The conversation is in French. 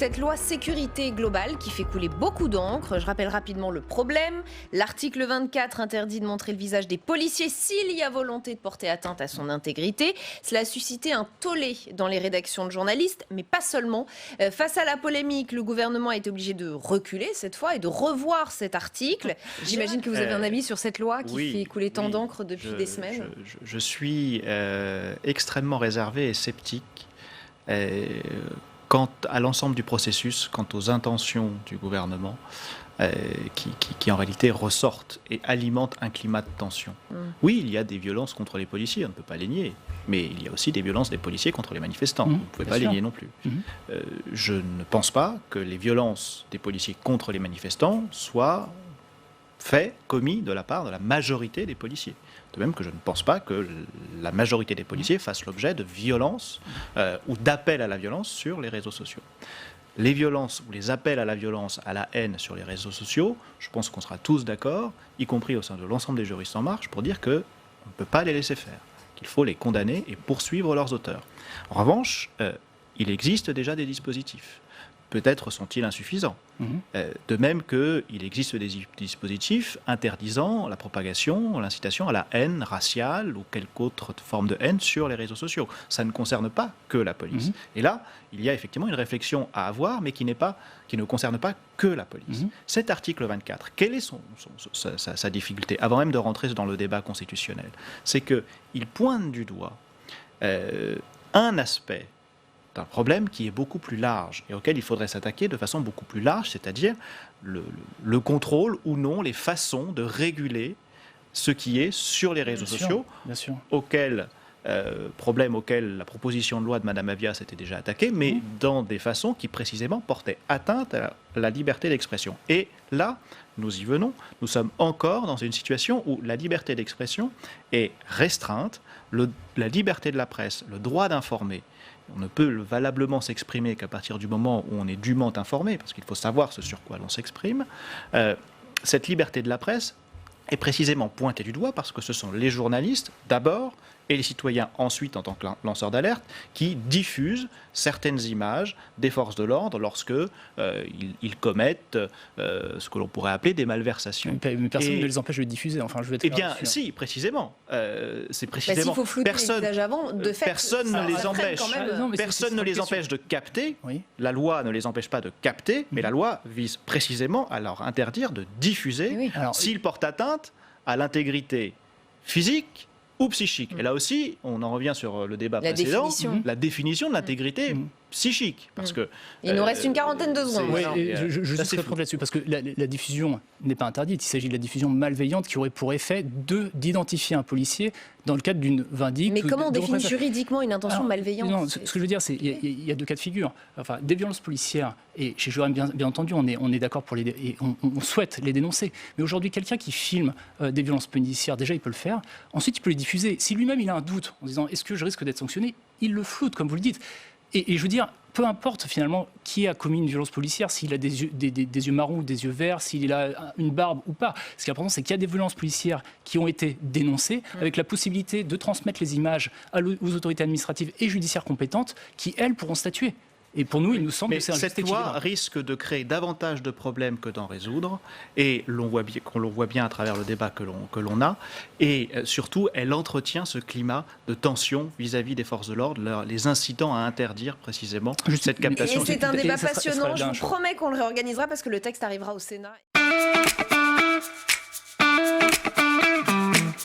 cette loi sécurité globale qui fait couler beaucoup d'encre. Je rappelle rapidement le problème. L'article 24 interdit de montrer le visage des policiers s'il y a volonté de porter atteinte à son intégrité. Cela a suscité un tollé dans les rédactions de journalistes, mais pas seulement. Face à la polémique, le gouvernement a été obligé de reculer cette fois et de revoir cet article. J'imagine que vous avez un avis sur cette loi qui fait couler tant d'encre depuis des semaines. Je suis extrêmement réservé et sceptique quant à l'ensemble du processus, quant aux intentions du gouvernement, qui en réalité ressortent et alimentent un climat de tension. Oui, il y a des violences contre les policiers, on ne peut pas les nier, mais il y a aussi des violences des policiers contre les manifestants, vous ne pouvez pas les nier non plus. Je ne pense pas que les violences des policiers contre les manifestants soient commis de la part de la majorité des policiers. De même que je ne pense pas que la majorité des policiers fassent l'objet de violences ou d'appels à la violence sur les réseaux sociaux. Les violences ou les appels à la violence, à la haine sur les réseaux sociaux, je pense qu'on sera tous d'accord, y compris au sein de l'ensemble des juristes en marche, pour dire qu'on ne peut pas les laisser faire, qu'il faut les condamner et poursuivre leurs auteurs. En revanche, il existe déjà des dispositifs. Peut-être sont-ils insuffisants. De même qu'il existe des dispositifs interdisant la propagation, l'incitation à la haine raciale ou quelque autre forme de haine sur les réseaux sociaux. Ça ne concerne pas que la police. Et là, il y a effectivement une réflexion à avoir, mais qui ne concerne pas que la police. Cet article 24, quelle est sa difficulté, avant même de rentrer dans le débat constitutionnel? C'est qu'il pointe du doigt un aspect d'un problème qui est beaucoup plus large et auquel il faudrait s'attaquer de façon beaucoup plus large, c'est-à-dire le contrôle ou non, les façons de réguler ce qui est sur les réseaux sociaux, problème auquel la proposition de loi de Mme Avia s'était déjà attaquée, mais dans des façons qui précisément portaient atteinte à la liberté d'expression. Et là, nous y venons, nous sommes encore dans une situation où la liberté d'expression est restreinte, la liberté de la presse, le droit d'informer. On ne peut valablement s'exprimer qu'à partir du moment où on est dûment informé, parce qu'il faut savoir ce sur quoi l'on s'exprime. Cette liberté de la presse est précisément pointée du doigt parce que ce sont les journalistes, d'abord, et les citoyens ensuite en tant que lanceurs d'alerte, qui diffusent certaines images des forces de l'ordre lorsque ils commettent ce que l'on pourrait appeler des malversations. Mais personne ne les empêche de diffuser. Enfin, je vais être eh bien, si, précisément. C'est précisément. S'il faut flouter les visages avant, de fait, personne ne les empêche. Personne ne les empêche de capter. La loi ne les empêche pas de capter, mais la loi vise précisément à leur interdire de diffuser s'ils portent atteinte à l'intégrité physique ou psychique. Et là aussi, on en revient sur le débat précédent, la définition de l'intégrité psychique. Parce que, il nous reste une quarantaine de secondes. Je suis répondre là-dessus, parce que la diffusion n'est pas interdite. Il s'agit de la diffusion malveillante qui aurait pour effet d'identifier un policier dans le cadre d'une vindicte. Mais comment on définit juridiquement une intention malveillante? Non, ce que je veux dire, c'est qu'il y a deux cas de figure. Enfin, des violences policières, et chez Jérôme, bien entendu, on est d'accord pour et on souhaite les dénoncer. Mais aujourd'hui, quelqu'un qui filme des violences policières, déjà, il peut le faire. Ensuite, il peut les diffuser. Si lui-même, il a un doute en disant « est-ce que je risque d'être sanctionné ?», il le floute, comme vous le dites. Et je veux dire, peu importe finalement qui a commis une violence policière, s'il a des yeux marrons ou des yeux verts, s'il a une barbe ou pas. Ce qui est important, c'est qu'il y a des violences policières qui ont été dénoncées, avec la possibilité de transmettre les images aux autorités administratives et judiciaires compétentes, qui, elles, pourront statuer. Et pour nous, il nous semble que c'est un juste équilibre. Cette loi risque de créer davantage de problèmes que d'en résoudre, et qu'on le voit bien à travers le débat que l'on a, et surtout, elle entretient ce climat de tension vis-à-vis des forces de l'ordre, les incitant à interdire précisément cette captation. Et c'est un débat passionnant, je vous promets qu'on le réorganisera parce que le texte arrivera au Sénat.